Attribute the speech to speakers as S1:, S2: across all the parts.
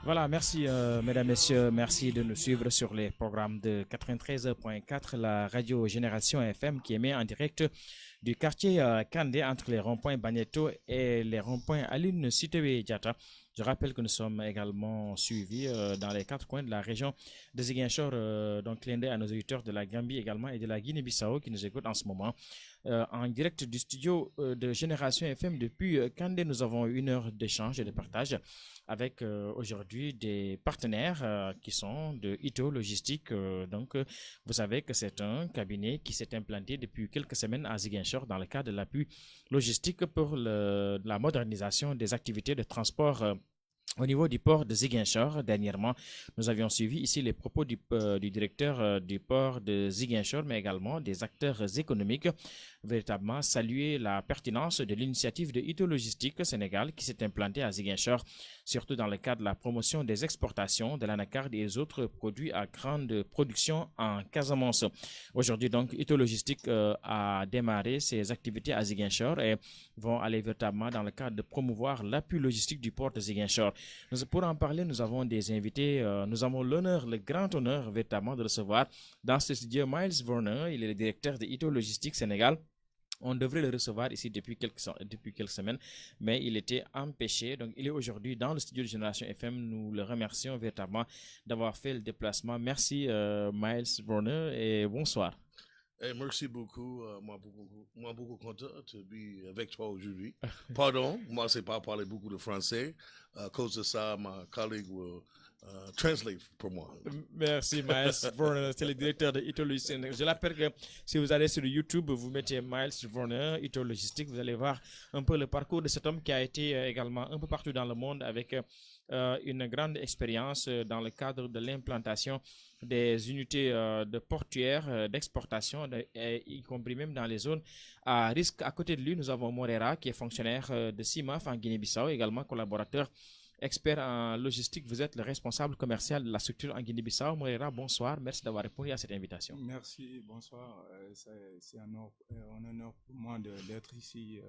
S1: Voilà, merci mesdames, messieurs, merci de nous suivre sur les programmes de 93.4, la radio Génération FM qui émet en direct du quartier Kandé entre les ronds-points Bagneto et les ronds-points Aline Sitoé Diata. Je rappelle que nous sommes également suivis dans les quatre coins de la région de Ziguinchor, donc clin d'œil à nos auditeurs de la Gambie également et de la Guinée-Bissau qui nous écoutent en ce moment. En direct du studio de Génération FM depuis Kandé, nous avons une heure d'échange et de partage avec aujourd'hui des partenaires qui sont de Ito Logistique. Vous savez que c'est un cabinet qui s'est implanté depuis quelques semaines à Ziguinchor dans le cadre de l'appui logistique pour la modernisation des activités de transport. Au niveau du port de Ziguinchor, dernièrement, nous avions suivi ici les propos du directeur du port de Ziguinchor, mais également des acteurs économiques, véritablement saluer la pertinence de l'initiative de Ito Logistique Sénégal qui s'est implantée à Ziguinchor, surtout dans le cadre de la promotion des exportations de l'anacarde et des autres produits à grande production en Casamance. Aujourd'hui, donc, Ito Logistique a démarré ses activités à Ziguinchor et vont aller véritablement dans le cadre de promouvoir l'appui logistique du port de Ziguinchor. Pour en parler, nous avons des invités. Nous avons l'honneur, le grand honneur, véritablement, de recevoir dans ce studio Miles Warner. Il est le directeur de Ito Logistique Sénégal. On devrait le recevoir ici depuis quelques semaines, mais il était empêché. Donc, il est aujourd'hui dans le studio de Génération FM. Nous le remercions véritablement d'avoir fait le déplacement. Merci, Miles Warner, et bonsoir.
S2: Hey, merci beaucoup. Moi, beaucoup content de be avec toi aujourd'hui. Pardon, moi, c'est pas parler beaucoup de français. À cause de ça, ma collègue will translate pour moi.
S1: Merci, Miles Warner. C'est le directeur de Ito Logistique. Je l'appelle que si vous allez sur YouTube, vous mettez Miles Warner, Ito Logistique, vous allez voir un peu le parcours de cet homme qui a été également un peu partout dans le monde avec une grande expérience dans le cadre de l'implantation des unités de portuaires d'exportation, y compris même dans les zones à risque. À côté de lui, nous avons Morera, qui est fonctionnaire de CIMAF en Guinée-Bissau, également collaborateur expert en logistique. Vous êtes le responsable commercial de la structure en Guinée-Bissau. Morera, bonsoir. Merci d'avoir répondu à cette invitation.
S3: Merci, bonsoir. C'est un honneur pour moi d'être ici,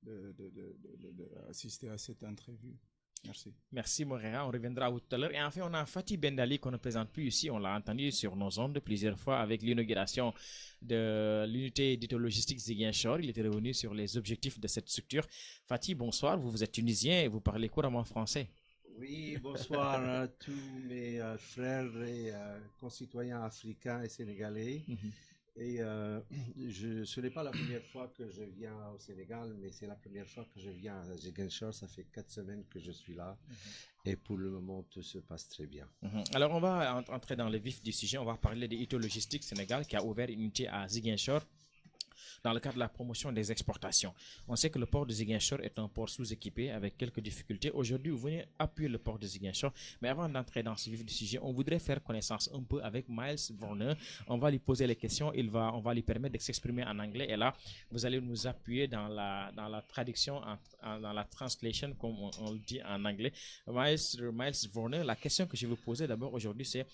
S3: d'assister à cette entrevue. Merci.
S1: Merci Morera, on reviendra à vous tout à l'heure. Et enfin, on a Fatih Bendali qu'on ne présente plus ici. On l'a entendu sur nos ondes plusieurs fois avec l'inauguration de l'unité d'hytologistique Ziguinchor. Il était revenu sur les objectifs de cette structure. Fatih, bonsoir. Vous êtes tunisien et vous parlez couramment français.
S4: Oui, bonsoir à tous mes frères et concitoyens africains et sénégalais. Et ce n'est pas la première fois que je viens au Sénégal, mais c'est la première fois que je viens à Ziguinchor. Ça fait 4 semaines que je suis là. Et pour le moment, tout se passe très bien.
S1: Alors, on va entrer dans le vif du sujet. On va parler de Ito Logistique Sénégal qui a ouvert une unité à Ziguinchor dans le cadre de la promotion des exportations. On sait que le port de Ziguinchor est un port sous-équipé avec quelques difficultés. Aujourd'hui, vous venez appuyer le port de Ziguinchor. Mais avant d'entrer dans ce vif du sujet, on voudrait faire connaissance un peu avec Miles Warner. On va lui poser les questions. On va lui permettre de s'exprimer en anglais. Et là, vous allez nous appuyer dans la traduction, dans la translation, comme on le dit en anglais. Miles Warner, la question que je vais vous poser d'abord aujourd'hui, c'est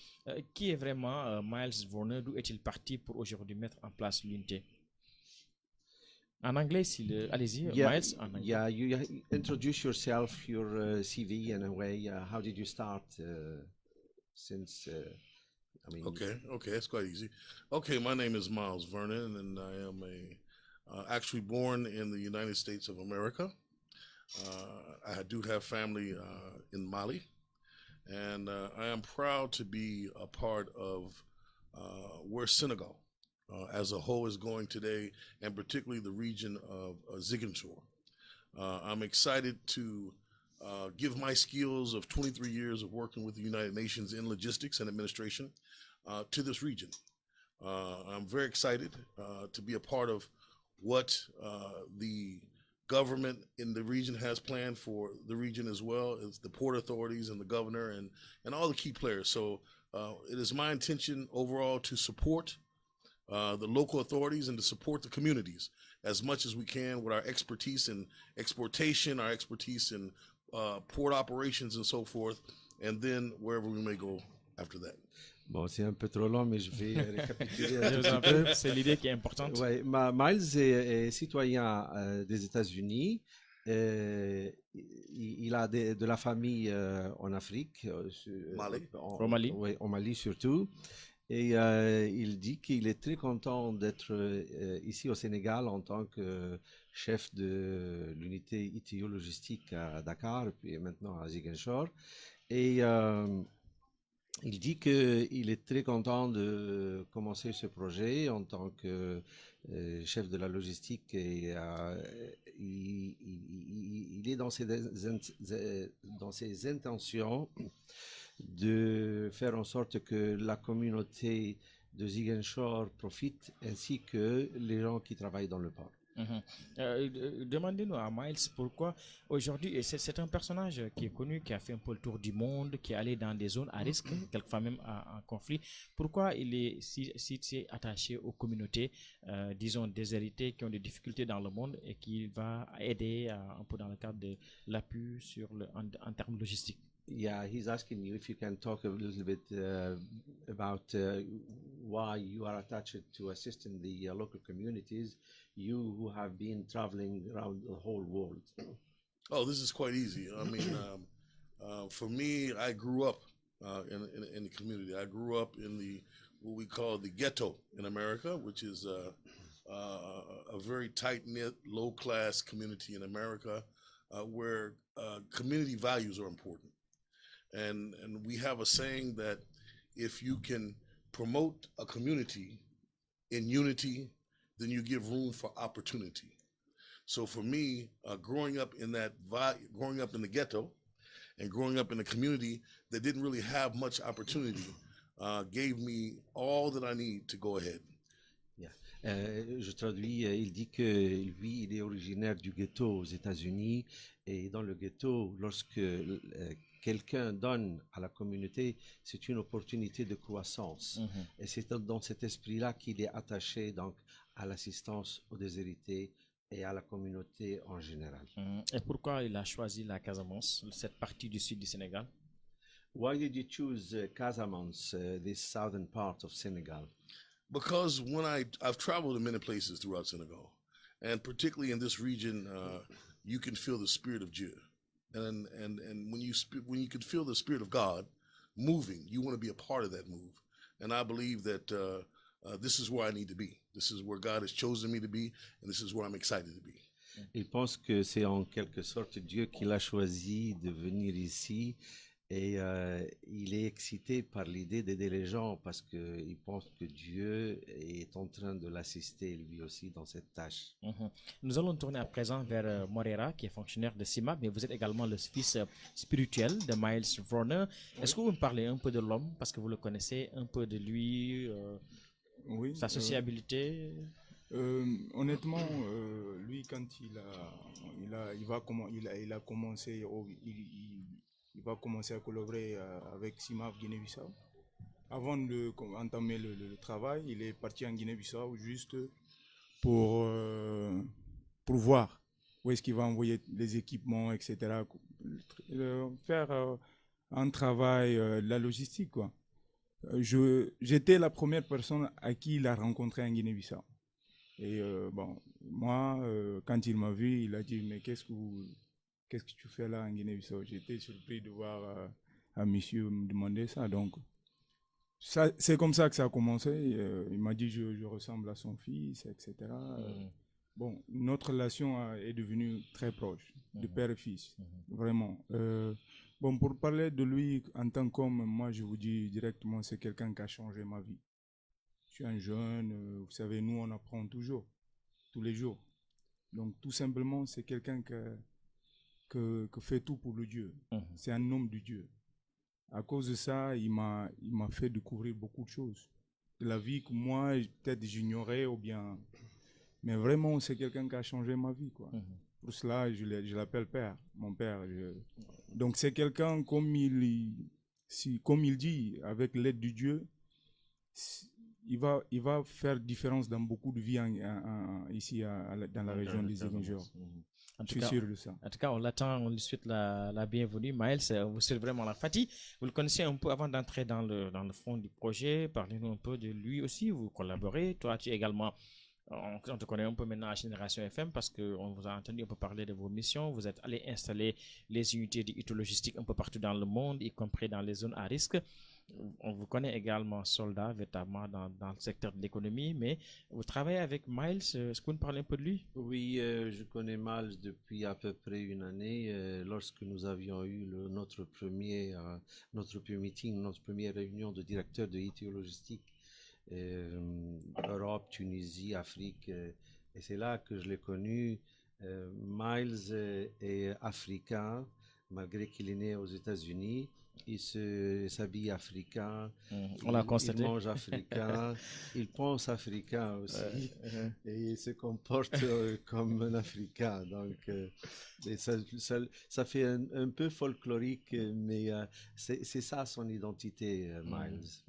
S1: qui est vraiment Miles Warner? D'où est-il parti pour aujourd'hui mettre en place l'unité? En anglais, allez-y, Miles. En anglais.
S4: Yeah, you introduce yourself, your CV in a way. How did you start?
S2: Okay, that's quite easy. Okay, my name is Miles Vernon, and I am actually born in the United States of America. I do have family in Mali, and I am proud to be a part of where Senegal as a whole is going today, and particularly the region of Ziguinchor. I'm excited to give my skills of 23 years of working with the United Nations in logistics and administration to this region. I'm very excited to be a part of what the government in the region has planned for the region, as well as the port authorities and the governor and all the key players. So it is my intention overall to support the local authorities and to support the communities as much as we can with our expertise in exportation, our expertise in port operations and so forth, and then wherever we may go after that.
S4: Bon, c'est un peu trop long, mais je vais récapituler un petit peu.
S1: C'est l'idée qui est importante.
S4: Ouais, Miles est citoyen des États-Unis. Il a de la famille en Afrique,
S2: Mali.
S1: Au Mali.
S4: oui, au Mali surtout. Et il dit qu'il est très content d'être ici au Sénégal en tant que chef de l'unité ITO logistique à Dakar, puis maintenant à Ziguinchor. Et il dit qu'il est très content de commencer ce projet en tant que chef de la logistique et il est dans ses intentions de faire en sorte que la communauté de Ziguinchor profite ainsi que les gens qui travaillent dans le port.
S1: Demandez-nous à Miles pourquoi aujourd'hui, et c'est un personnage qui est connu, qui a fait un peu le tour du monde, qui est allé dans des zones à risque, quelquefois même en conflit. Pourquoi il est si attaché aux communautés, disons, déshéritées, qui ont des difficultés dans le monde et qui va aider un peu dans le cadre de l'appui en termes logistiques?
S4: Yeah, he's asking you if you can talk a little bit about why you are attached to assisting the local communities, you who have been traveling around the whole world.
S2: Oh, this is quite easy. I mean, for me, I grew up in the community. I grew up in what we call the ghetto in America, which is a very tight-knit, low-class community in America where community values are important. And we have a saying that if you can promote a community in unity, then you give room for opportunity. So for me, growing up in the ghetto and growing up in a community that didn't really have much opportunity gave me all that I need to go ahead.
S4: Je traduis, il dit que lui, il est originaire du ghetto aux États-Unis et dans le ghetto, lorsque quelqu'un donne à la communauté, c'est une opportunité de croissance. Et c'est dans cet esprit-là qu'il est attaché donc à l'assistance aux déshérités et à la communauté en général.
S1: Et pourquoi il a choisi la Casamance, cette partie du sud du Sénégal?
S4: Why did you choose Casamance, this southern part of Senegal?
S2: Because when I've traveled in many places throughout Senegal, and particularly in this region, you can feel the spirit of Dieu, and when you can feel the spirit of God moving, you want to be a part of that move. And I believe that this is where I need to be. This is where God has chosen me to be, and this is where I'm excited to be.
S4: Il pense que c'est en quelque sorte Dieu qui l'a choisi de venir ici. Et il est excité par l'idée d'aider les gens parce qu'il pense que Dieu est en train de l'assister lui aussi dans cette tâche.
S1: Nous allons tourner à présent vers Morera, qui est fonctionnaire de CIMAP, mais vous êtes également le fils spirituel de Miles Verner. Est-ce que vous me parlez un peu de l'homme, parce que vous le connaissez, un peu de lui,
S3: Oui,
S1: sa sociabilité?
S3: Honnêtement, lui, quand il va commencer à collaborer avec CIMAF Guinée-Bissau. Avant d'entamer le travail, il est parti en Guinée-Bissau juste pour voir où est-ce qu'il va envoyer les équipements, etc. Faire un travail de la logistique, quoi. J'étais la première personne à qui il a rencontré en Guinée-Bissau. Et moi, quand il m'a vu, il a dit « Mais qu'est-ce que tu fais là en Guinée-Bissau ?» J'étais surpris de voir un monsieur me demander ça. Donc, c'est comme ça que ça a commencé. Il m'a dit je ressemble à son fils, etc. Bon, notre relation est devenue très proche, de père et fils, vraiment. Bon, pour parler de lui en tant qu'homme, moi je vous dis directement, c'est quelqu'un qui a changé ma vie. Je suis un jeune, vous savez, nous on apprend toujours, tous les jours. Donc tout simplement, c'est quelqu'un que fait tout pour le Dieu. C'est un homme de Dieu. À cause de ça, il m'a fait découvrir beaucoup de choses. De la vie que moi, peut-être j'ignorais ou bien... Mais vraiment, c'est quelqu'un qui a changé ma vie, quoi. Pour cela, je l'appelle père, mon père. Donc c'est quelqu'un, comme il dit, avec l'aide de Dieu, il va faire différence dans beaucoup de vies ici dans la région des Ziguinchor. Je suis sûr de ça.
S1: En tout cas, on l'attend, on lui souhaite la bienvenue. Miles, vous souhaite vraiment la fatigue. Vous le connaissez un peu avant d'entrer dans le fond du projet. Parlez-nous un peu de lui aussi. Vous collaborez. Toi, tu es également On te connaît un peu maintenant à Génération FM parce qu'on vous a entendu un peu parler de vos missions. Vous êtes allé installer les unités de logistique un peu partout dans le monde, y compris dans les zones à risque. On vous connaît également soldat, véritablement dans le secteur de l'économie, mais vous travaillez avec Miles. Est-ce que vous nous parlez un peu de lui?
S4: Oui, je connais Miles depuis à peu près une année, lorsque nous avions eu notre premier meeting, notre première réunion de directeurs de ITO Logistique, Europe, Tunisie, Afrique, et c'est là que je l'ai connu. Miles est africain, malgré qu'il est né aux États-Unis. Il s'habille africain,
S1: On l'a
S4: il
S1: constaté.
S4: mange africain, il pense africain aussi, et il se comporte comme un africain. Donc, et ça fait un peu folklorique, mais c'est ça son identité, Miles.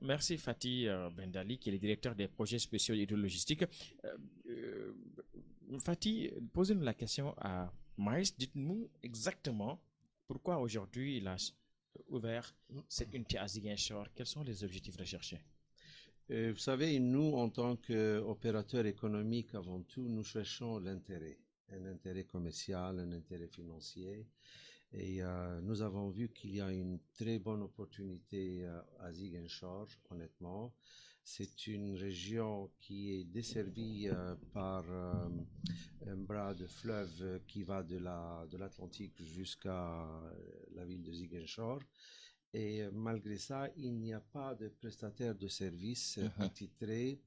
S1: Merci Fatih Bendali, qui est le directeur des projets spéciaux hydrologistiques. Fatih, posez-nous la question à Miles. Dites-nous exactement pourquoi aujourd'hui il a ouvert cette unité à Ziguinchor. Quels sont les objectifs recherchés?
S4: Vous savez, nous, en tant qu'opérateurs économiques, avant tout, nous cherchons l'intérêt, un intérêt commercial, un intérêt financier. Et nous avons vu qu'il y a une très bonne opportunité à Ziguinchor, honnêtement. C'est une région qui est desservie par un bras de fleuve qui va de l'Atlantique jusqu'à la ville de Ziguinchor. Et malgré ça, il n'y a pas de prestataire de services attitré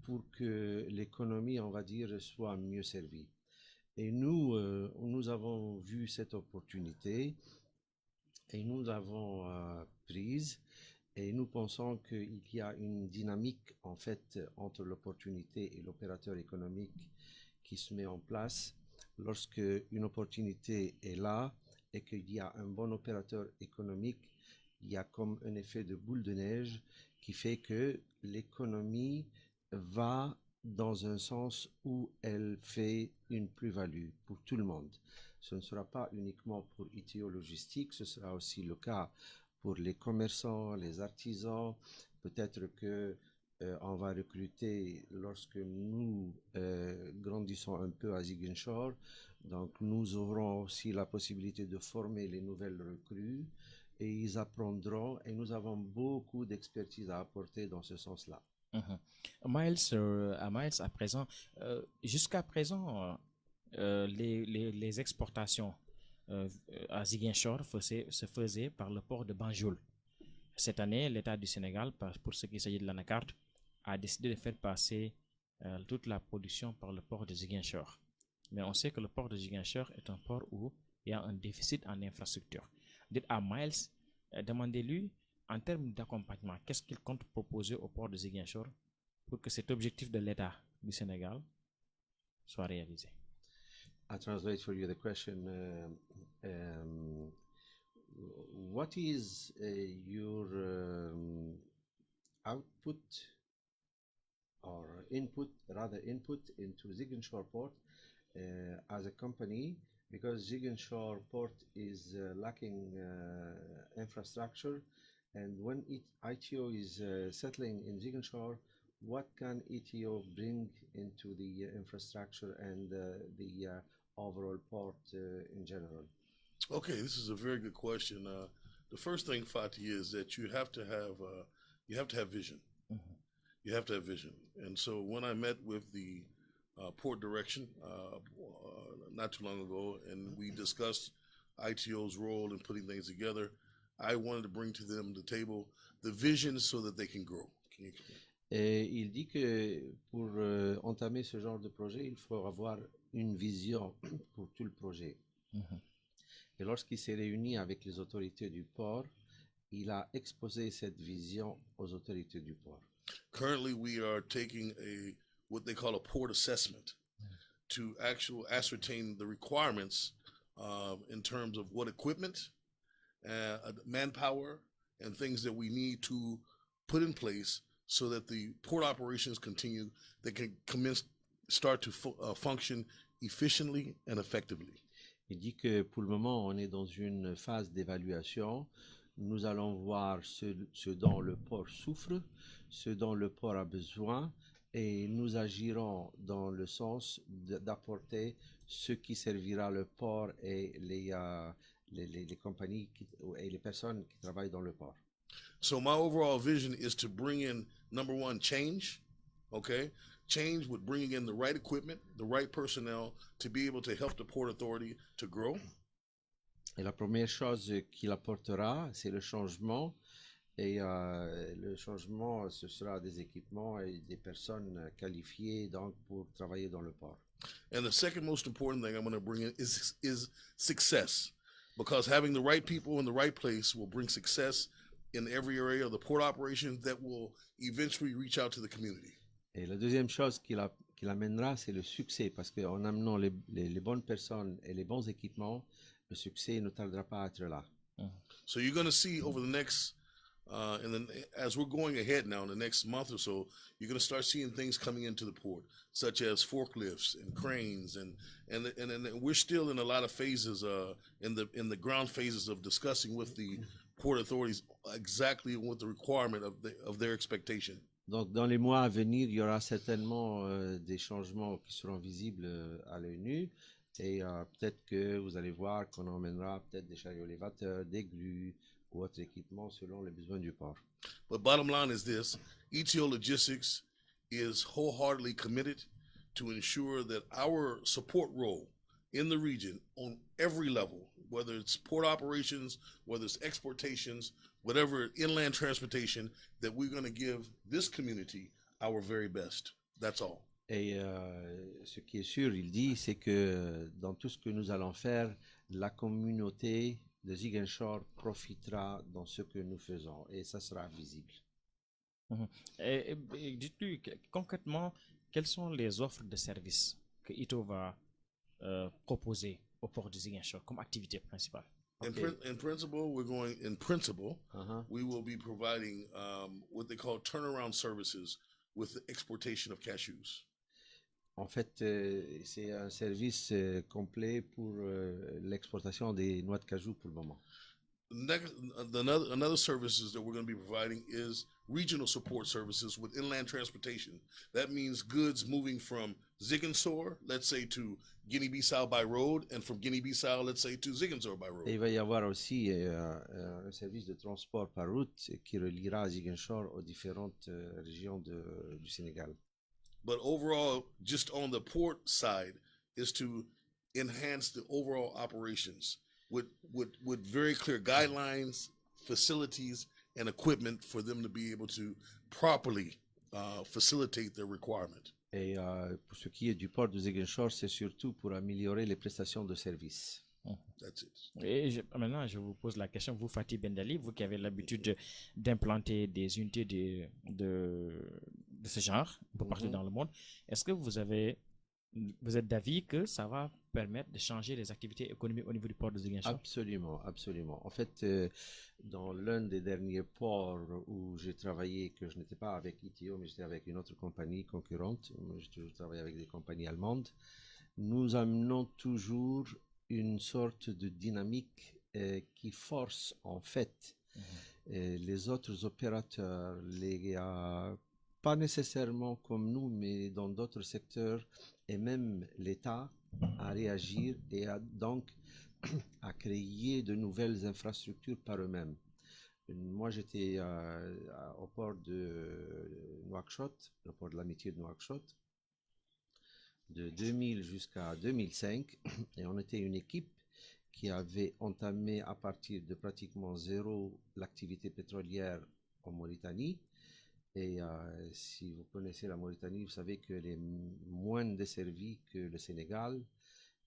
S4: pour que l'économie, on va dire, soit mieux servie. Et nous avons vu cette opportunité et nous l'avons prise. Et nous pensons qu'il y a une dynamique, en fait, entre l'opportunité et l'opérateur économique qui se met en place lorsque une opportunité est là et qu'il y a un bon opérateur économique. Il y a comme un effet de boule de neige qui fait que l'économie va dans un sens où elle fait une plus-value pour tout le monde. Ce ne sera pas uniquement pour ITO Logistique, ce sera aussi le cas pour les commerçants, les artisans. Peut-être que on va recruter lorsque nous grandissons un peu à Ziguinchor. Donc nous aurons aussi la possibilité de former les nouvelles recrues et ils apprendront et nous avons beaucoup d'expertise à apporter dans ce sens-là.
S1: Miles, à présent, jusqu'à présent, les exportations à Ziguinchor se faisaient par le port de Banjul. Cette année, l'État du Sénégal, pour ce qui s'agit de l'anacarde, a décidé de faire passer toute la production par le port de Ziguinchor. Mais on sait que le port de Ziguinchor est un port où il y a un déficit en infrastructure. Dites à Miles, demandez-lui en termes d'accompagnement, qu'est-ce qu'il compte proposer au port de Ziguinchor pour que cet objectif de l'État du Sénégal soit réalisé.
S4: I translate for you the question. What is your output or input into Ziguinchor Port as a company? Because Ziguinchor Port is lacking infrastructure, and when ITO is settling in Ziguinchor, what can ITO bring into the infrastructure and the overall port in general?
S2: Okay, this is a very good question. The first thing, Fatih, is that you have to have vision. You have to have vision. And so when I met with the port direction not too long ago, and we discussed ITO's role in putting things together, I wanted to bring to them the table the vision so that they can grow.
S4: Et il dit que pour entamer ce genre de projet, il faut avoir une vision pour tout le projet. Et lorsqu'il s'est réuni avec les autorités du port, il a exposé cette vision aux autorités du port.
S2: Currently, we are taking what they call a port assessment to ascertain the requirements in terms of what equipment, manpower, and things that we need to put in place so that the port operations continue, they can start to function efficiently and effectively.
S4: Il dit que pour le moment, on est dans une phase d'évaluation. Nous allons voir ce dont le port souffre, ce dont le port a besoin, et nous agirons dans le sens d'apporter ce qui servira le port et les compagnies et les personnes qui travaillent dans le port.
S2: So my overall vision is to bring in, number one, change, okay? Change with bringing in the right equipment, the right personnel to be able to help the Port Authority to grow.
S4: Et la première chose qu'il apportera, c'est le changement. Et le changement, ce sera des équipements et des personnes qualifiées donc, pour travailler dans le port.
S2: And the second most important thing I'm going to bring in is success, because having the right people in the right place will bring success in every area of the port operation that will eventually reach out to the community.
S4: Et la deuxième chose qu'il amènera, c'est le succès, parce qu'en amenant les bonnes personnes et les bons équipements, le succès ne tardera pas à être là.
S2: So you're going to see over the next, as we're going ahead now in the next month or so, you're going to start seeing things coming into the port, such as forklifts and cranes, and we're still in a lot of phases, in the ground phases of discussing with the port authorities exactly what the requirement of their expectation.
S4: Donc, dans les mois à venir, il y aura certainement des changements qui seront visibles à l'œil nu. Et peut-être que vous allez voir qu'on emmènera peut-être des chariots élévateurs, des glues ou autres équipements selon les besoins du port.
S2: But bottom line is this: ETO Logistics is wholeheartedly committed to ensure that our support role in the region on every level, whether it's port operations, whether it's exportations, whatever, inland transportation, that we're going to give this community our very best. That's all.
S4: Et ce qui est sûr, il dit, c'est que dans tout ce que nous allons faire, la communauté de Ziguinchor profitera dans ce que nous faisons et ça sera visible.
S1: Et dites-nous concrètement, quelles sont les offres de services que ITO va proposer au port de Ziguinchor comme activité principale?
S2: In principle, we will be providing what they call turnaround services with the exportation of cashews.
S4: En fait, c'est un service complet pour l'exportation des noix de cajou pour le moment.
S2: Another services that we're going to be providing is regional support services with inland transportation. That means goods moving from Ziguinchor, let's say, to Guinea-Bissau by road, and from Guinea-Bissau, let's say, to Ziguinchor by road.
S4: Et il va y avoir aussi un service de transport par route qui reliera Ziguinchor aux différentes régions du Sénégal.
S2: But overall, just on the port side, is to enhance the overall operations with very clear guidelines, facilities, and equipment for them to be able to properly facilitate their requirement.
S4: Et pour ce qui est du port de Ziguinchor, c'est surtout pour améliorer les prestations de services.
S2: That's it.
S1: Et maintenant, je vous pose la question, vous, Fatih Bendali, vous qui avez l'habitude d'implanter des unités de ce genre un peu partout dans le monde, est-ce que vous êtes d'avis que ça va permettre de changer les activités économiques au niveau du port de Ziguinchor?
S4: Absolument, absolument. En fait, dans l'un des derniers ports où j'ai travaillé, que je n'étais pas avec ITO, mais j'étais avec une autre compagnie concurrente, j'ai toujours travaillé avec des compagnies allemandes, nous amenons toujours une sorte de dynamique qui force en fait les autres opérateurs, pas nécessairement comme nous, mais dans d'autres secteurs, et même l'État à réagir et donc à créer de nouvelles infrastructures par eux-mêmes. Moi, j'étais au port de Nouakchott, le port de l'amitié de Nouakchott, de 2000 jusqu'à 2005, et on était une équipe qui avait entamé à partir de pratiquement zéro l'activité pétrolière en Mauritanie. Et si vous connaissez la Mauritanie, vous savez qu'elle est moins desservie que le Sénégal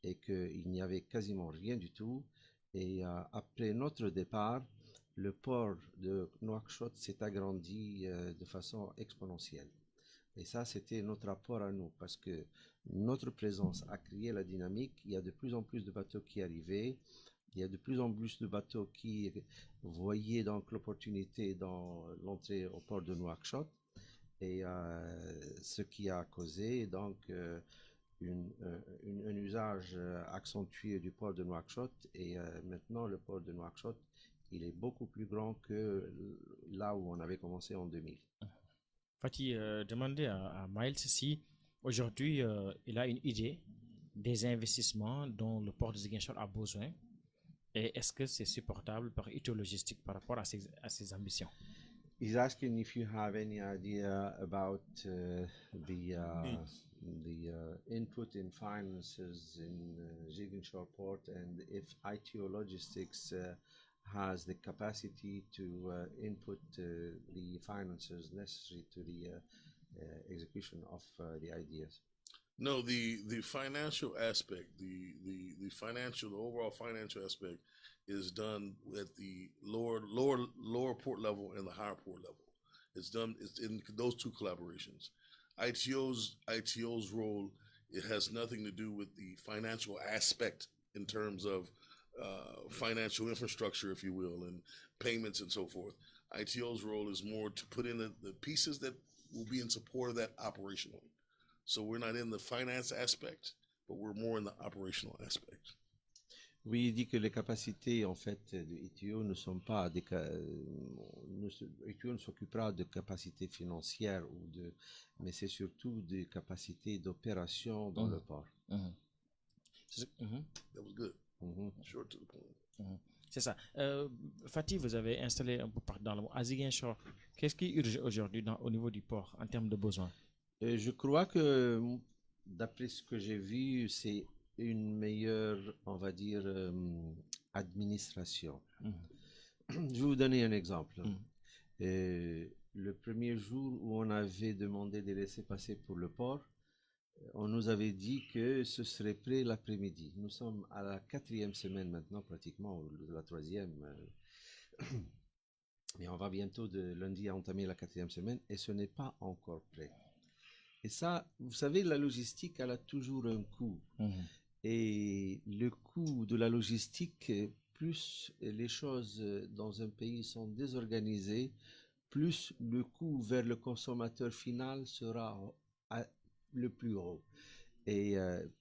S4: et qu'il n'y avait quasiment rien du tout. Et après notre départ, le port de Nouakchott s'est agrandi de façon exponentielle. Et ça, c'était notre apport à nous, parce que notre présence a créé la dynamique. Il y a de plus en plus de bateaux qui arrivaient. Il y a de plus en plus de bateaux qui voyaient donc l'opportunité dans l'entrée au port de Nouakchott. Et ce qui a causé donc un usage accentué du port de Nouakchott. Et maintenant, le port de Nouakchott, il est beaucoup plus grand que là où on avait commencé en 2000.
S1: Fatih, demandez à Miles si aujourd'hui il a une idée des investissements dont le port de Ziguinchor a besoin et est-ce que c'est supportable par Ito Logistique par rapport à ses ambitions?
S4: He's asking if you have any idea about
S3: Needs.
S4: the input in finances in Ziguinchor Port, and if ITO Logistics has the capacity to input the finances necessary to the execution of the ideas.
S2: No, the financial aspect, the overall financial aspect is done at the lower port level and the higher port level. It's in those two collaborations. ITO's role, it has nothing to do with the financial aspect in terms of financial infrastructure, if you will, and payments and so forth. ITO's role is more to put in the pieces that will be in support of that operationally. So we're not in the finance aspect, but we're more in the operational aspect.
S4: Oui, il dit que les capacités en fait de ITO ne sont pas ITO ne s'occupera de capacités financières mais c'est surtout des capacités d'opération dans le port.
S1: Mhm.
S2: That was good. Short to the point.
S1: C'est ça. Fatih, vous avez installé un peu partout dans le monde. À Ziguinchor, qu'est-ce qui urge aujourd'hui au niveau du port en termes de besoins?
S4: Je crois que, d'après ce que j'ai vu, c'est une meilleure, on va dire, administration. Je vais vous donner un exemple. Le premier jour où on avait demandé des laissez-passer pour le port, on nous avait dit que ce serait prêt l'après-midi. Nous sommes à la 4e semaine maintenant, pratiquement, ou la 3e. Mais on va bientôt de lundi à entamer la 4e semaine et ce n'est pas encore prêt. Et ça, vous savez, la logistique, elle a toujours un coût. Et le coût de la logistique, plus les choses dans un pays sont désorganisées, plus le coût vers le consommateur final sera le plus haut. Et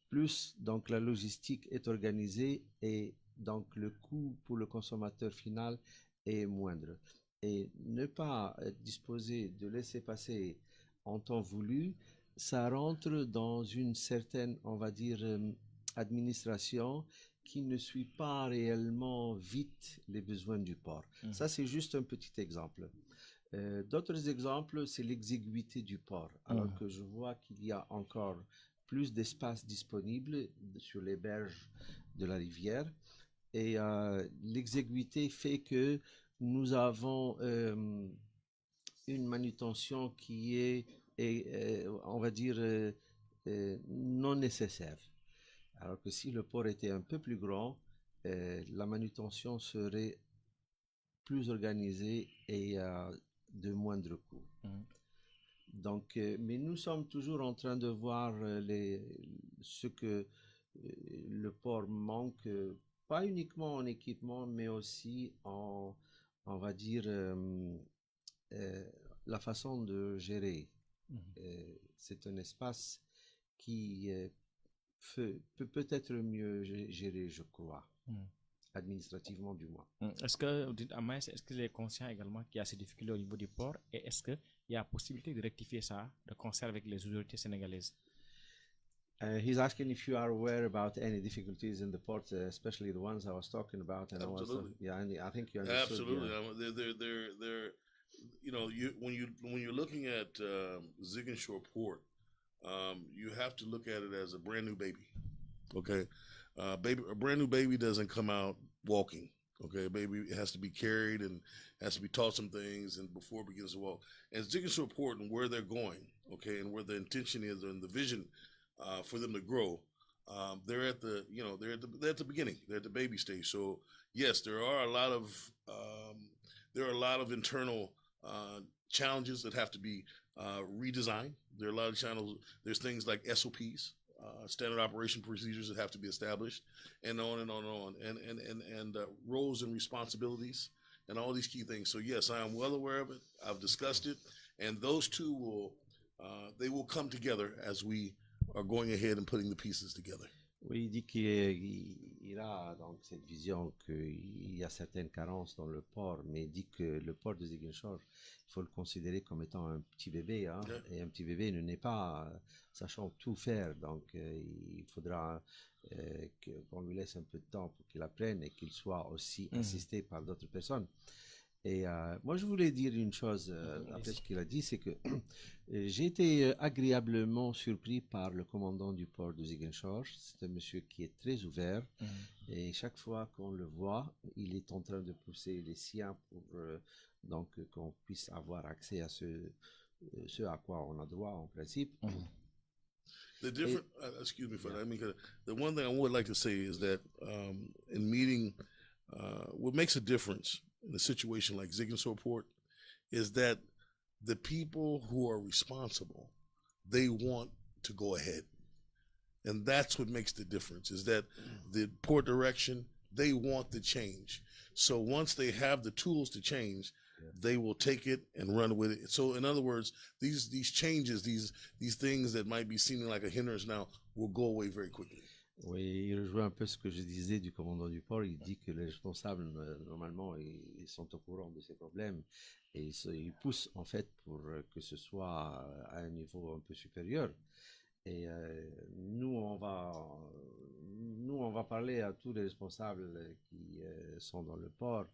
S4: plus donc la logistique est organisée et donc le coût pour le consommateur final est moindre. Et ne pas disposer de laisser passer en temps voulu, ça rentre dans une certaine, on va dire, administration qui ne suit pas réellement vite les besoins du port. Ça, c'est juste un petit exemple. D'autres exemples, c'est l'exiguïté du port. Alors que je vois qu'il y a encore plus d'espace disponible sur les berges de la rivière. Et l'exiguïté fait que nous avons une manutention qui est on va dire, non nécessaire. Alors que si le port était un peu plus grand, la manutention serait plus organisée et de moindre coût. Donc, mais nous sommes toujours en train de voir ce que le port manque, pas uniquement en équipement, mais aussi en, on va dire, la façon de gérer. C'est un espace qui peut être mieux géré, je crois, administrativement du moins.
S1: Est-ce que, Amaïs, est-ce qu'il est conscient également qu'il y a ces difficultés au niveau du port et est-ce qu'il y a possibilité de rectifier ça de concert avec les autorités sénégalaises?
S4: He's asking if you are aware about any difficulties in the port, especially the ones I was talking about. And
S2: Absolutely.
S4: And I think you understood.
S2: Absolutely.
S4: Yeah.
S2: They're you know, when you're looking at Ziguinchor Port, you have to look at it as a brand new baby. Okay, a brand new baby doesn't come out walking. Okay, a baby has to be carried and has to be taught some things and before it begins to walk. And Ziguinchor Port and where they're going, okay, and where the intention is and the vision for them to grow. They're at the beginning. They're at the baby stage. So yes, there are a lot of internal challenges that have to be redesigned. There are a lot of channels. There's things like SOPs, standard operation procedures that have to be established, and on and on and on, and roles and responsibilities, and all these key things. So yes, I am well aware of it. I've discussed it, and those two will come together as we are going ahead and putting the pieces together.
S4: Oui, il dit qu'il il a donc cette vision qu'il y a certaines carences dans le port, mais il dit que le port de Ziguinchor, il faut le considérer comme étant un petit bébé, hein, et un petit bébé ne naît pas sachant tout faire, donc il faudra qu'on lui laisse un peu de temps pour qu'il apprenne et qu'il soit aussi assisté par d'autres personnes. Et moi, je voulais dire une chose après ce qu'il a dit, c'est que j'ai été agréablement surpris par le commandant du port de Ziguinchor. C'est un monsieur qui est très ouvert et chaque fois qu'on le voit, il est en train de pousser les siens pour donc qu'on puisse avoir accès à ce à quoi on a droit en principe.
S2: The different, excuse me for that. I mean, 'cause the one thing I would like to say is that in meeting, what makes a difference in a situation like Ziguinchor Port is that the people who are responsible, they want to go ahead. And that's what makes the difference, is that the port direction, they want the change. So once they have the tools to change, they will take it and run with it. So in other words, these changes, these things that might be seeming like a hindrance now will go away very quickly.
S4: Oui, il rejoint un peu ce que je disais du commandant du port. Il dit que les responsables, normalement, ils sont au courant de ces problèmes et ils poussent en fait pour que ce soit à un niveau un peu supérieur. Et nous, on va parler à tous les responsables qui sont dans le port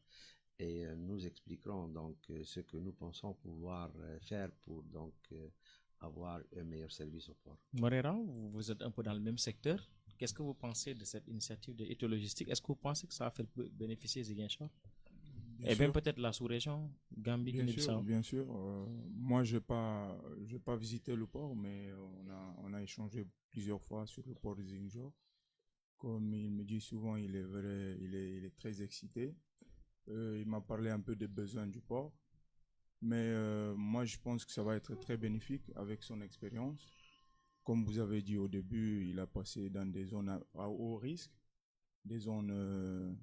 S4: et nous expliquerons donc ce que nous pensons pouvoir faire pour donc avoir un meilleur service au port.
S1: Moreira, vous êtes un peu dans le même secteur. Qu'est-ce que vous pensez de cette initiative de Ethologistique? Est-ce que vous pensez que ça a fait bénéficier Ziguinchor? Et bien peut-être la sous-région, Gambie, Guinée-Bissau.
S3: Bien sûr. Moi, je n'ai pas visité le port, mais on a échangé plusieurs fois sur le port de Ziguinchor. Comme il me dit souvent, il est très excité. Il m'a parlé un peu des besoins du port. Mais moi, je pense que ça va être très bénéfique avec son expérience. Comme vous avez dit au début, il a passé dans des zones à haut risque, des zones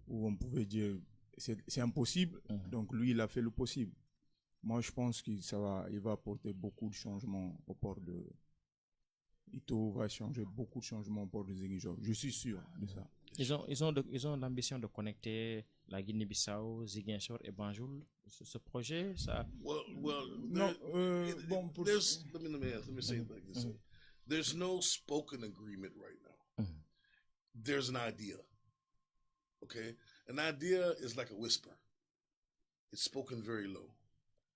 S3: où on pouvait dire c'est impossible. Donc lui, il a fait le possible. Moi, je pense qu'il va apporter beaucoup de changements au port de Ito, va changer beaucoup de changements au port de Ziguinchor. Je suis sûr de ça.
S1: Ils ont l'ambition de connecter la Guinée-Bissau, Ziguinchor et Banjul. Ce projet, ça.
S3: Non,
S2: let me say it like this. There's no spoken agreement right now. There's an idea. Okay? An idea is like a whisper. It's spoken very low.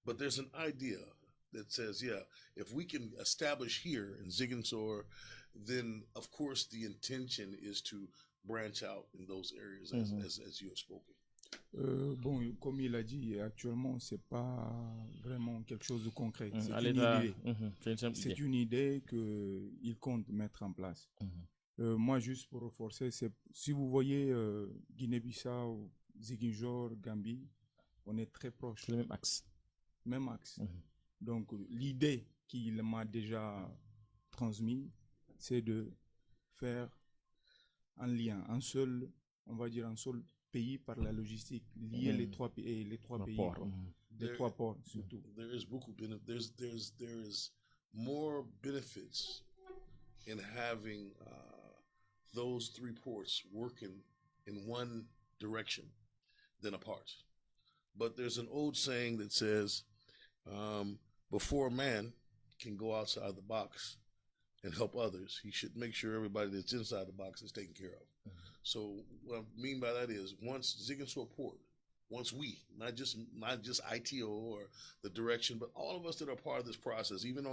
S2: But there's an idea that says, yeah, if we can establish here in Ziguinchor, then of course the intention is to branch out in those areas as you have spoken.
S3: Bon, comme il a dit, actuellement, c'est pas vraiment quelque chose de concret. C'est une idée qu'il compte mettre en place. Moi, juste pour renforcer, si vous voyez Guinée-Bissau, Ziguinchor, Gambie, on est très proches.
S1: C'est le même axe.
S3: Même axe. Donc, l'idée qu'il m'a déjà transmise, c'est de faire un lien, on va dire un seul pays par la logistique, lier les trois pays, les trois ports surtout.
S2: There is more benefits in having those three ports working in one direction than apart. But there's an old saying that says, before a man can go outside the box and help others, he should make sure everybody that's inside the box is taken care of. So what I mean by that is, once Ziguinchor Port, once we, not just ITO or the direction, but all of us that are part of this process, even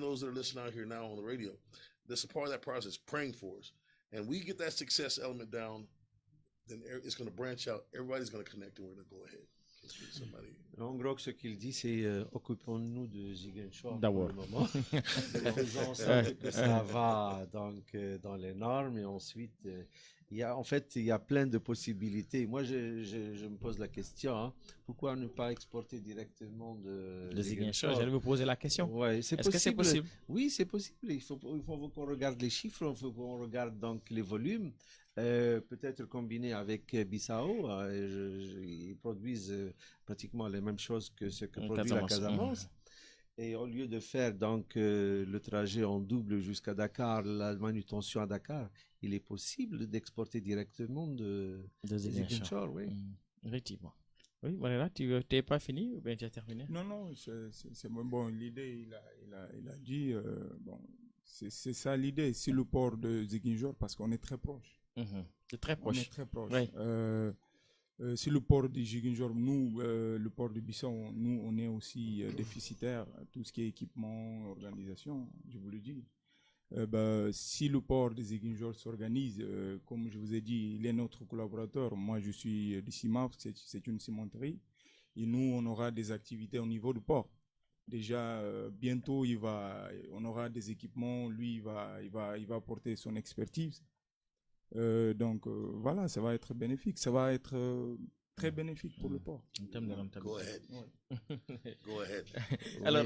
S2: those that are listening out here now on the radio, that's a part of that process, praying for us. And we get that success element down, then it's going to branch out. Everybody's going to connect and we're going to go ahead.
S4: En gros, ce qu'il dit, c'est occupons-nous de Ziguinchor pour le moment. Faisons en sorte que ça va donc dans les normes et ensuite il y a plein de possibilités. Moi, je me pose la question, hein, pourquoi ne pas exporter directement de
S1: Ziguinchor? J'allais vous poser la question.
S4: Ouais,
S1: Est-ce que c'est possible?
S4: Oui, c'est possible. Il faut qu'on regarde les chiffres, il faut qu'on regarde donc les volumes. Peut-être combiné avec Bissau, ils produisent pratiquement les mêmes choses que ce que produit la Casamance. Et au lieu de faire donc le trajet en double jusqu'à Dakar, la manutention à Dakar, il est possible d'exporter directement
S1: De
S4: des
S1: Ziguinchor.
S4: Ziguinchor, oui.
S1: Effectivement. Oui, voilà, tu n'es pas fini ou bien tu as terminé?
S3: Non, non, c'est bon. L'idée, il a dit, bon, c'est ça l'idée. C'est le port de Ziguinchor parce qu'on est très proche.
S1: C'est très
S3: On est
S1: proche.
S3: très proche.
S1: Oui.
S3: C'est le port de Ziguinchor. Nous, le port de Bissau, nous, on est aussi déficitaire. Tout ce qui est équipement, organisation, je vous le dis. Si le port de Ziguinchor s'organise, comme je vous ai dit, il est notre collaborateur. Moi, je suis du CIMAF, c'est une cimenterie. Et nous, on aura des activités au niveau du port. Déjà, bientôt, on aura des équipements. Lui, il va apporter son expertise. Voilà, ça va être bénéfique. Ça va être très bénéfique pour le port.
S1: En termes de
S2: Go
S1: rentabilité.
S2: ahead.
S3: Ouais.
S2: Go ahead.
S1: Alors,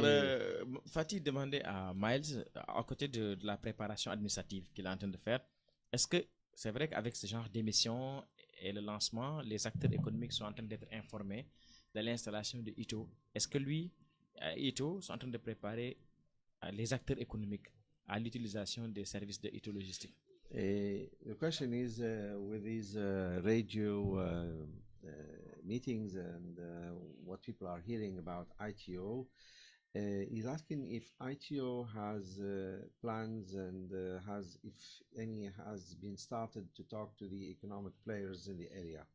S4: Oui.
S1: Fatih demandait à Miles, à côté de la préparation administrative qu'il est en train de faire, est-ce que c'est vrai qu'avec ce genre d'émission et le lancement, les acteurs économiques sont en train d'être informés de l'installation de Ito? Est-ce que lui, Ito, sont en train de préparer les acteurs économiques à l'utilisation des services de Ito Logistique?
S4: The question is with these radio meetings and what people are hearing about ITO, he's asking if ITO has plans and if any has been started to talk to the economic players in the area.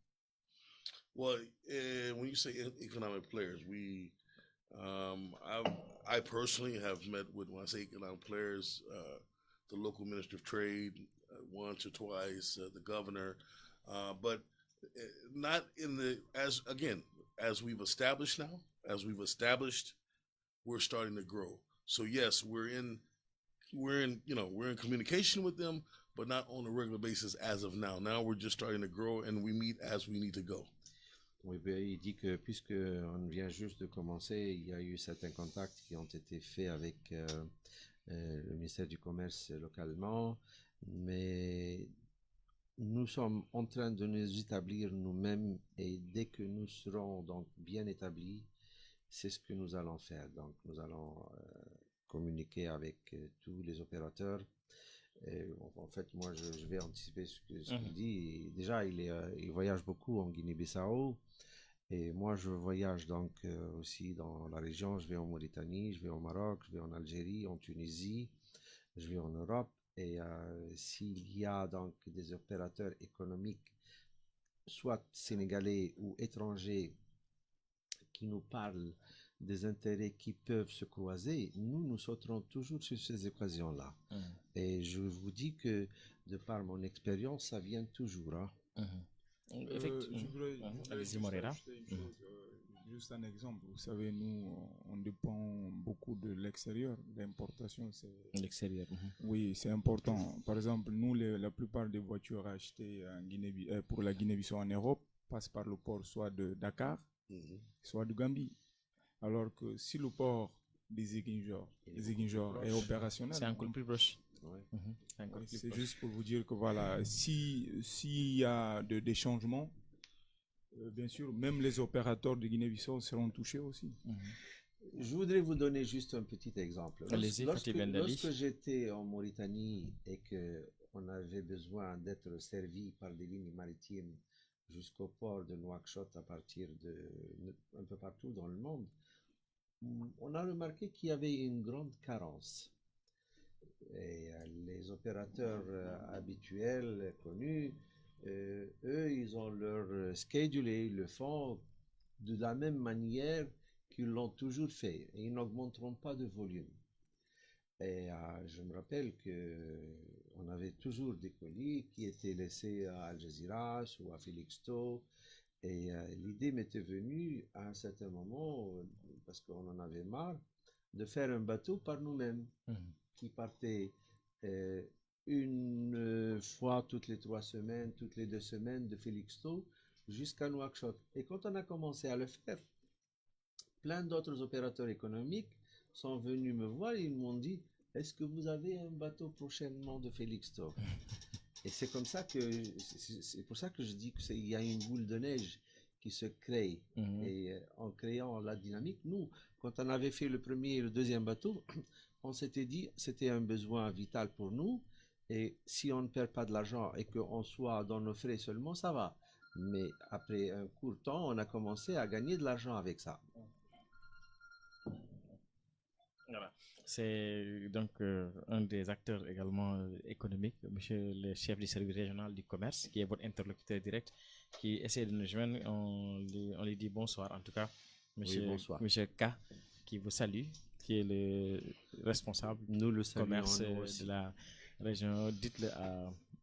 S2: Well, when you say economic players, I personally have met with, when I say economic players, the local minister of trade once or twice, the governor, but not in the as we've established now, we're starting to grow. So yes, we're in communication with them, but not on a regular basis as of now. Now we're just starting to grow, and we meet as we need to go.
S4: Oui, il dit que puisque on vient juste de commencer, il y a eu certains contacts qui ont été faits avec le ministère du Commerce localement, mais nous sommes en train de nous établir nous-mêmes et dès que nous serons donc bien établis, c'est ce que nous allons faire. Donc nous allons communiquer avec tous les opérateurs. En fait, moi, je vais anticiper ce qu'il dit. Et déjà, il voyage beaucoup en Guinée-Bissau. Et moi, je voyage donc aussi dans la région. Je vais en Mauritanie, je vais au Maroc, je vais en Algérie, en Tunisie, je vais en Europe. Et s'il y a donc des opérateurs économiques, soit sénégalais ou étrangers, qui nous parlent des intérêts qui peuvent se croiser, nous sauterons toujours sur ces occasions-là. Et je vous dis que, de par mon expérience, ça vient toujours. Hein.
S3: Je voudrais juste ajouter une chose, juste un exemple. Vous savez, nous, on dépend beaucoup de l'extérieur. L'importation, c'est...
S1: L'extérieur.
S3: Oui, c'est important. Par exemple, nous, la plupart des voitures achetées pour la Guinée-Bissau en Europe passent par le port soit de Dakar, soit de Gambie. Alors que si le port des Ziguinchor est opérationnel...
S1: C'est encore plus proche.
S3: C'est juste pour vous dire que voilà, s'il y a des changements, bien sûr, même les opérateurs de Guinée-Bissau seront touchés aussi.
S4: Je voudrais vous donner juste un petit exemple. Lorsque j'étais en Mauritanie et qu'on avait besoin d'être servi par des lignes maritimes jusqu'au port de Nouakchott à partir un peu partout dans le monde, on a remarqué qu'il y avait une grande carence. Et les opérateurs habituels, connus, eux, ils ont leur schedule et ils le font de la même manière qu'ils l'ont toujours fait. Et ils n'augmenteront pas de volume. Et je me rappelle qu'on avait toujours des colis qui étaient laissés à Algeciras ou à Felixstowe. Et l'idée m'était venue à un certain moment, parce qu'on en avait marre, de faire un bateau par nous-mêmes. Qui partait une fois toutes les 3 semaines, toutes les 2 semaines de Felixstowe jusqu'à Nouakchott. Et quand on a commencé à le faire, plein d'autres opérateurs économiques sont venus me voir et ils m'ont dit « Est-ce que vous avez un bateau prochainement de Felixstowe ?» Et c'est pour ça que je dis qu'il y a une boule de neige qui se crée. Et en créant la dynamique, nous, quand on avait fait le premier et le deuxième bateau, on s'était dit c'était un besoin vital pour nous. Et si on ne perd pas de l'argent et qu'on soit dans nos frais seulement, ça va. Mais après un court temps, on a commencé à gagner de l'argent avec ça.
S1: Voilà. C'est donc un des acteurs également économiques, monsieur le chef du service régional du commerce, qui est votre interlocuteur direct, qui essaie de nous joindre. On lui dit bonsoir, en tout cas, monsieur,
S4: Oui, bonsoir.
S1: monsieur K, qui vous salue, qui est le responsable
S4: Nous le
S1: du commerce
S4: saluons, nous aussi.
S1: de la région. Dites-le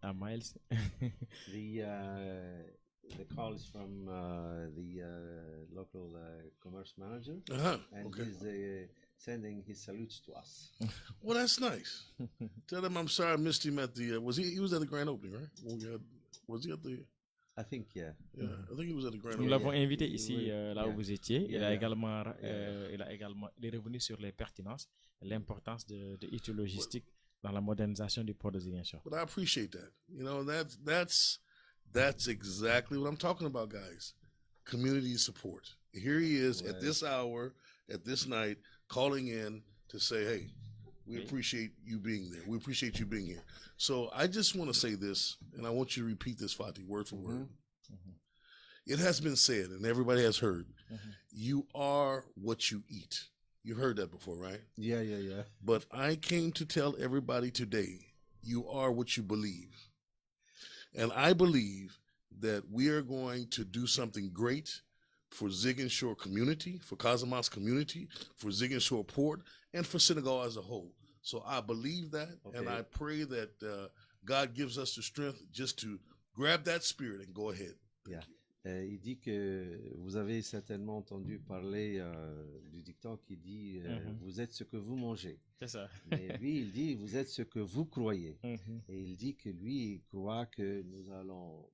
S1: à Miles.
S4: The call is from the local commerce manager, and
S2: Okay.
S4: he's sending his salutes to us.
S2: Well, that's nice. Tell him I'm sorry I missed him at the. He was at the grand opening, right? Was he at the?
S4: I think, yeah.
S2: Yeah, I think he was at the grand
S1: Nous
S2: opening.
S1: l'avons
S4: yeah.
S1: invité ici,
S4: Oui,
S1: là où
S4: yeah.
S1: vous étiez. Il
S4: Yeah,
S1: a
S4: yeah.
S1: également, il est revenu sur les pertinences, l'importance de ITO Logistique dans la modernisation du port de Ziguinchor.
S2: But I appreciate that. You know, that's exactly what I'm talking about, guys. Community support. Here he is at this hour, at this night, calling in to say, hey, we appreciate you being there. We appreciate you being here. So I just want to say this, and I want you to repeat this, Fatih, word for word. It has been said, and everybody has heard, you are what you eat. You've heard that before, right?
S4: Yeah.
S2: But I came to tell everybody today, you are what you believe. And I believe that we are going to do something great for Ziguinchor community, for Casamance community, for Ziguinchor Port, and for Senegal as a whole. So I believe that, and I pray that God gives us the strength just to grab that spirit and go ahead.
S4: Yeah. Il dit que vous avez certainement entendu parler du dicton qui dit vous êtes ce que vous mangez.
S1: C'est ça.
S4: Mais lui, il dit vous êtes ce que vous croyez. Et il dit que lui, il croit que nous allons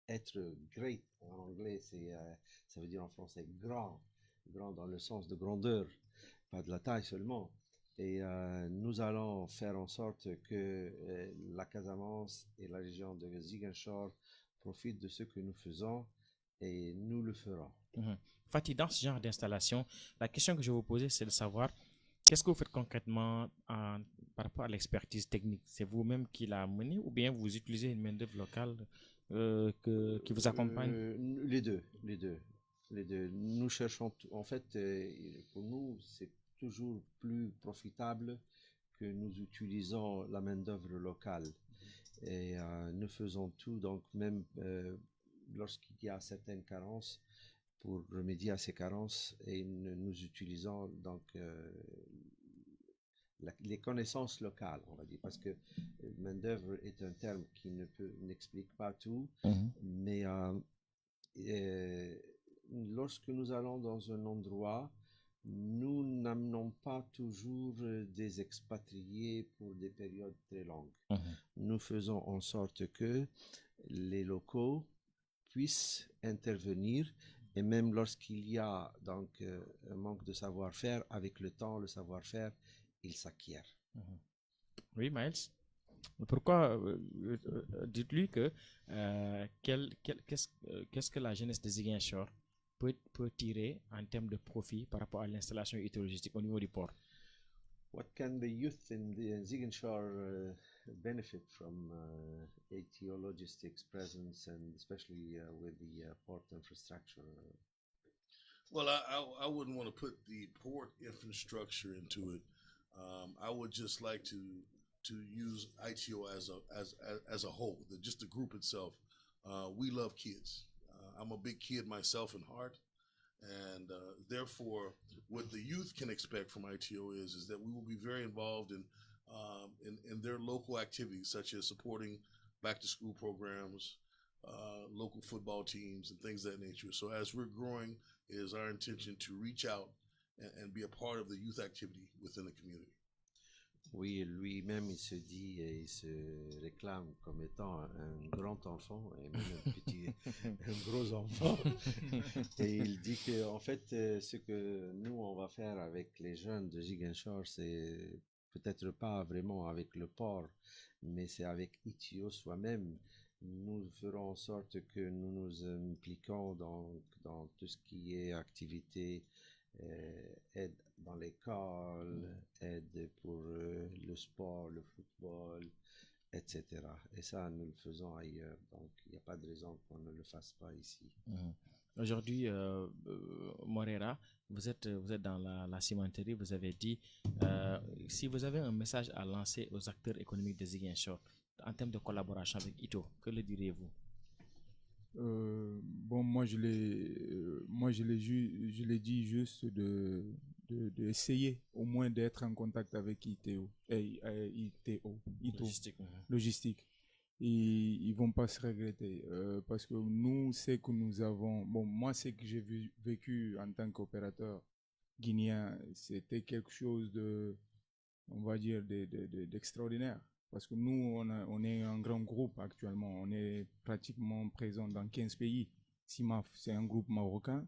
S4: être great. En anglais, ça veut dire en français grand. Grand dans le sens de grandeur, pas de la taille seulement. Et nous allons faire en sorte que la Casamance et la région de Ziguinchor profitent de ce que nous faisons. Et nous le ferons.
S1: Fatih, dans ce genre d'installation, la question que je vais vous poser, c'est de savoir qu'est-ce que vous faites concrètement par rapport à l'expertise technique. C'est vous-même qui l'a mené ou bien vous utilisez une main-d'œuvre locale qui vous accompagne?
S4: Les deux. Nous cherchons, en fait, pour nous, c'est toujours plus profitable que nous utilisons la main-d'œuvre locale. Et nous faisons tout, donc même lorsqu'il y a certaines carences, pour remédier à ces carences, et nous utilisons donc les connaissances locales, on va dire, parce que main-d'œuvre est un terme qui n'explique pas tout, mais lorsque nous allons dans un endroit, nous n'amenons pas toujours des expatriés pour des périodes très longues. Nous faisons en sorte que les locaux puissent intervenir, et même lorsqu'il y a donc un manque de savoir-faire, avec le temps, le savoir-faire, il s'acquiert.
S1: Oui, Miles. Pourquoi dites-lui que qu'est-ce que la jeunesse de Ziguinchor peut tirer en termes de profit par rapport à l'installation hydrologistique au niveau du port?
S4: What can the youth in the Ziguinchor benefit from ATO Logistics presence, and especially with the port infrastructure?
S2: Well, I wouldn't want to put the port infrastructure into it. I would just like to use ITO as a whole, just the group itself. We love kids. I'm a big kid myself in heart, and therefore, what the youth can expect from ITO is that we will be very involved in their local activities, such as supporting back-to-school programs, local football teams, and things of that nature. So as we're growing, it is our intention to reach out and be a part of the youth activity within the community.
S4: Oui, lui-même, il se dit et il se réclame comme étant un grand enfant et même un gros enfant. Et il dit que, en fait, ce que nous, on va faire avec les jeunes de Ziguinchor, c'est peut-être pas vraiment avec le port, mais c'est avec ITO soi-même. Nous ferons en sorte que nous nous impliquons dans tout ce qui est activité, aide dans l'école, aide pour le sport, le football, etc. Et ça, nous le faisons ailleurs. Donc, il n'y a pas de raison qu'on ne le fasse pas ici.
S1: Aujourd'hui, Morera, vous êtes dans la cimenterie, vous avez dit, si vous avez un message à lancer aux acteurs économiques de Ziguinchor en termes de collaboration avec Ito, que le diriez-vous?
S3: Bon, je l'ai dit juste de essayer au moins d'être en contact avec Ito,
S1: Logistique.
S3: logistique. Et ils vont pas se regretter parce que nous, c'est que nous avons, bon, moi, c'est que j'ai vécu en tant qu'opérateur guinéen, c'était quelque chose de, on va dire, d'extraordinaire. Parce que nous, on est un grand groupe actuellement. On est pratiquement présent dans 15 pays. CIMAF, c'est un groupe marocain.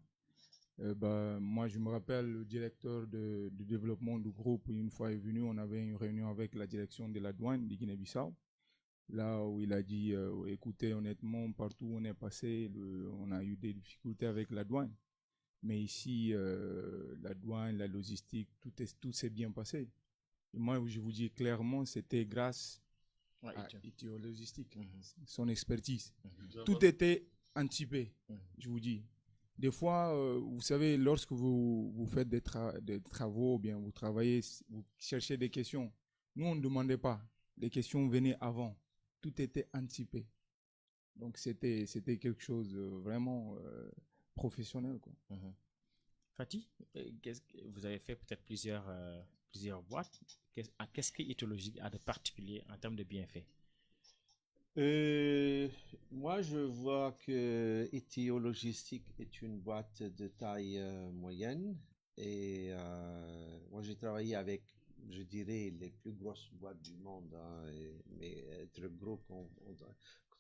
S3: Moi, je me rappelle, le directeur de développement du groupe, une fois est venu, on avait une réunion avec la direction de la douane de Guinée-Bissau. Là où il a dit, écoutez, honnêtement, partout où on est passé, on a eu des difficultés avec la douane. Mais ici, la douane, la logistique, tout s'est bien passé. Et moi, je vous dis clairement, c'était grâce à Ito Logistique, son expertise. Tout était anticipé, je vous dis. Des fois, vous savez, lorsque vous faites des travaux, bien vous travaillez, vous cherchez des questions. Nous, on ne demandait pas. Les questions venaient avant. Tout était anticipé. Donc, c'était quelque chose de vraiment professionnel, quoi.
S1: Fatih, vous avez fait peut-être plusieurs boîtes. Qu'est-ce que Ethologique a de particulier en termes de bienfaits?
S4: Moi, je vois que ETO Logistique est une boîte de taille moyenne. Et moi, j'ai travaillé avec, je dirais, les plus grosses boîtes du monde. Hein, mais être gros, quand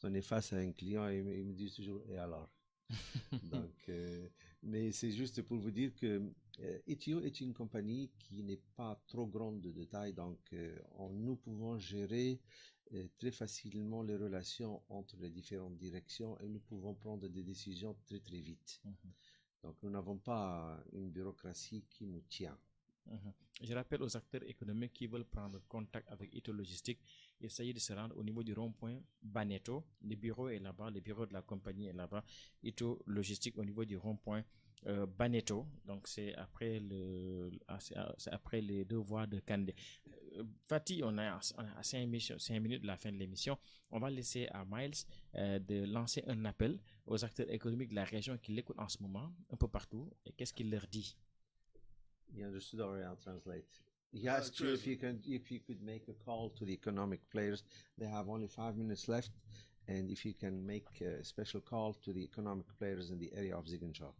S4: on est face à un client, il me dit toujours, et alors? Donc, mais c'est juste pour vous dire que Etio est une compagnie qui n'est pas trop grande de taille, donc nous pouvons gérer très facilement les relations entre les différentes directions et nous pouvons prendre des décisions très très vite. Donc, nous n'avons pas une bureaucratie qui nous tient.
S1: Je rappelle aux acteurs économiques qui veulent prendre contact avec Ito Logistique, il s'agit de se rendre au niveau du rond-point Baneto. Le bureau est là-bas, le bureau de la compagnie est là-bas. Ito Logistique au niveau du rond-point Baneto. Donc c'est après les deux voies de Kandé. Fatih, on a 5 minutes de la fin de l'émission. On va laisser à Miles de lancer un appel aux acteurs économiques de la région qui l'écoutent en ce moment, un peu partout. Et qu'est-ce qu'il leur dit?
S4: You understood already, I'll translate. He asked you if you could make a call to the economic players. They have only 5 minutes left, and if you can make a special call to the economic players in the area of Ziguinchor.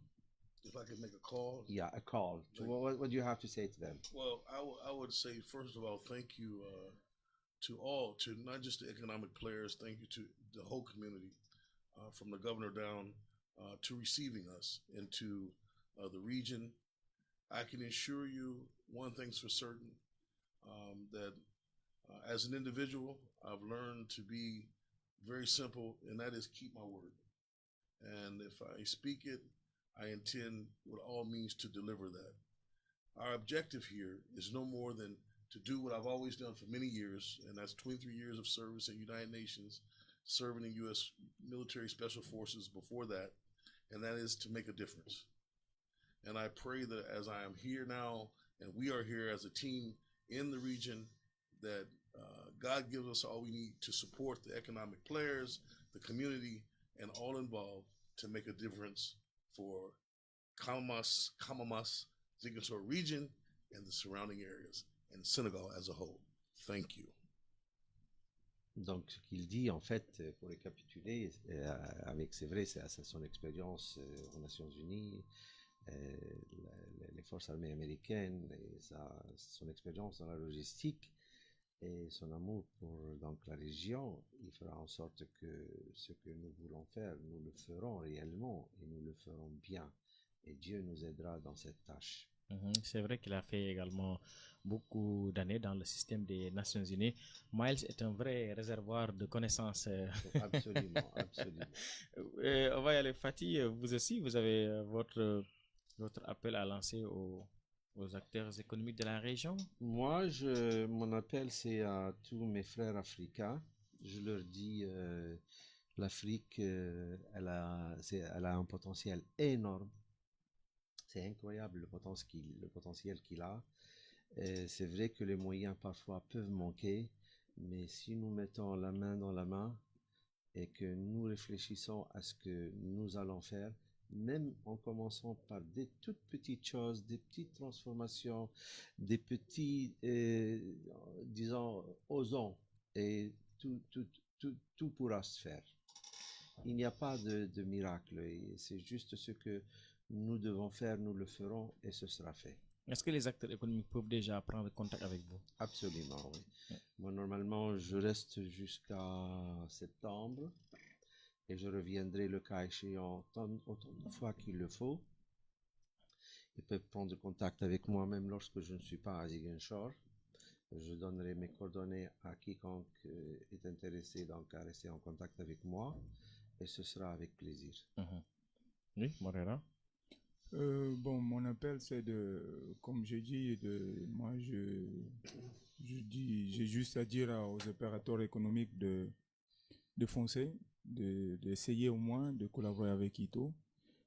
S2: If I could make a call?
S4: Yeah, a call. What do you have to say to them?
S2: Well, I would say, first of all, thank you to not just the economic players, thank you to the whole community, from the governor down to receiving us into the region. I can assure you one thing's for certain, that as an individual, I've learned to be very simple, and that is keep my word. And if I speak it, I intend with all means to deliver that. Our objective here is no more than to do what I've always done for many years, and that's 23 years of service in United Nations, serving in U.S. military special forces before that, and that is to make a difference. And I pray that as I am here now, and we are here as a team in the region, that God gives us all we need to support the economic players, the community, and all involved to make a difference for Kamamas, Ziguinchor region, and the surrounding areas, and Senegal as a whole. Thank you.
S4: Donc, ce qu'il dit, en fait, pour récapituler, c'est vrai, c'est son expérience aux Nations Unies, les forces armées américaines, et son expérience dans la logistique et son amour pour donc, la région, il fera en sorte que ce que nous voulons faire, nous le ferons réellement et nous le ferons bien. Et Dieu nous aidera dans cette tâche.
S1: C'est vrai qu'il a fait également beaucoup d'années dans le système des Nations Unies. Miles est un vrai réservoir de connaissances.
S4: Absolument, absolument.
S1: On va y aller, Fatih. Vous aussi, vous avez votre appel à lancer aux acteurs économiques de la région.
S4: Moi, mon appel, c'est à tous mes frères africains. Je leur dis, l'Afrique, elle a un potentiel énorme. C'est incroyable le potentiel qu'il a. C'est vrai que les moyens parfois peuvent manquer, mais si nous mettons la main dans la main et que nous réfléchissons à ce que nous allons faire, même en commençant par des toutes petites choses, des petites transformations, des petits, disons, osons, et tout pourra se faire. Il n'y a pas de miracle, et c'est juste ce que nous devons faire, nous le ferons, et ce sera fait.
S1: Est-ce que les acteurs économiques peuvent déjà prendre contact avec vous?
S4: Absolument, oui. Moi, normalement, je reste jusqu'à septembre et je reviendrai le cas échéant autant de fois qu'il le faut. Ils peuvent prendre contact avec moi même lorsque je ne suis pas à Ziguinchor. Je donnerai mes coordonnées à quiconque est intéressé donc à rester en contact avec moi et ce sera avec plaisir.
S1: Oui, Morera.
S3: Bon, mon appel, c'est comme je dis, moi, j'ai juste à dire aux opérateurs économiques de foncer, d'essayer au moins de collaborer avec Ito,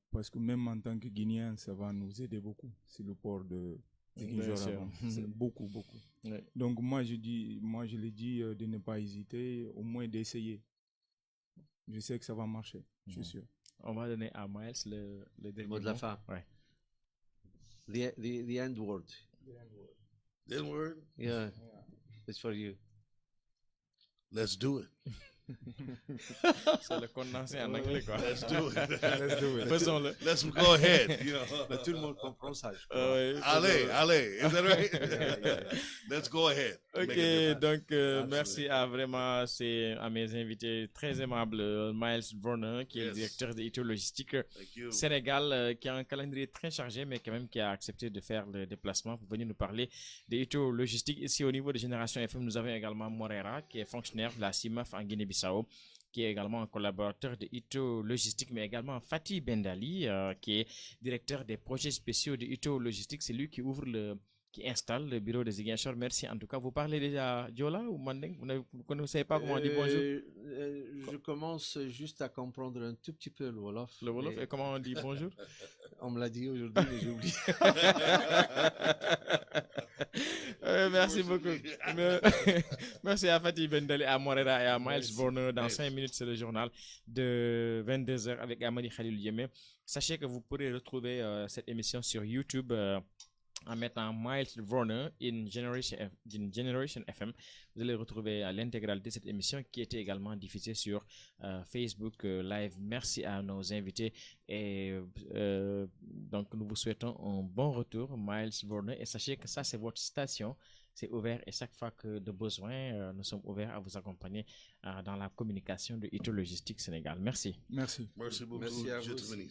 S3: parce que même en tant que Guinéen, ça va nous aider beaucoup. C'est le port de Ziguinchor. C'est beaucoup, beaucoup.
S1: Oui.
S3: Donc moi, je l'ai dit de ne pas hésiter, au moins d'essayer. Je sais que ça va marcher, je suis sûr.
S1: On va donner à Miles le dernier
S4: mot de la fin.
S1: Ouais.
S4: The end word.
S2: The end word?
S4: Yeah, it's for you.
S2: Let's do it.
S1: C'est le condensé en anglais, quoi.
S2: Let's do it.
S3: Let's do it.
S1: Faisons-le.
S2: Let's go ahead. You know.
S4: Tout le monde comprend ça, je crois.
S2: Allez. Is that right? Let's go ahead. Make
S1: Ok,
S2: a difference.
S1: donc merci à mes invités très aimables, Miles Vernon, qui est le
S2: Yes.
S1: directeur de Ito Logistique
S2: Thank you.
S1: Sénégal, qui a un calendrier très chargé, mais quand même qui a accepté de faire le déplacement pour venir nous parler de Ito Logistique. Ici, au niveau de Génération FM, nous avons également Morera, qui est fonctionnaire de la CIMAF en Guinée-Bissau, qui est également un collaborateur de Ito Logistique, mais également Fatih Bendali, qui est directeur des projets spéciaux de Ito Logistique. C'est lui qui installe le bureau de Ziguinchor. Merci. En tout cas, vous parlez déjà Diola ou Mandeng? Vous ne savez pas comment on dit bonjour?
S4: Je commence juste à comprendre un tout petit peu le Wolof.
S1: Le Wolof, et comment on dit bonjour?
S4: On me l'a dit aujourd'hui, mais j'ai oublié.
S1: Merci beaucoup. Merci à Fatih Bendali, à Morera et à Miles Borner. Dans 5 minutes, c'est le journal de 22h avec Amadi Khalil Yeme. Sachez que vous pourrez retrouver cette émission sur YouTube en mettant Miles Warner in Generation FM. Vous allez retrouver l'intégralité de cette émission qui était également diffusée sur Facebook Live. Merci à nos invités et donc nous vous souhaitons un bon retour, Miles Warner, et sachez que ça c'est votre station. C'est ouvert et chaque fois que de besoin, nous sommes ouverts à vous accompagner dans la communication de Ito Logistique Sénégal. Merci.
S3: Merci.
S2: Merci beaucoup,
S4: Merci à vous.
S2: gentlemen.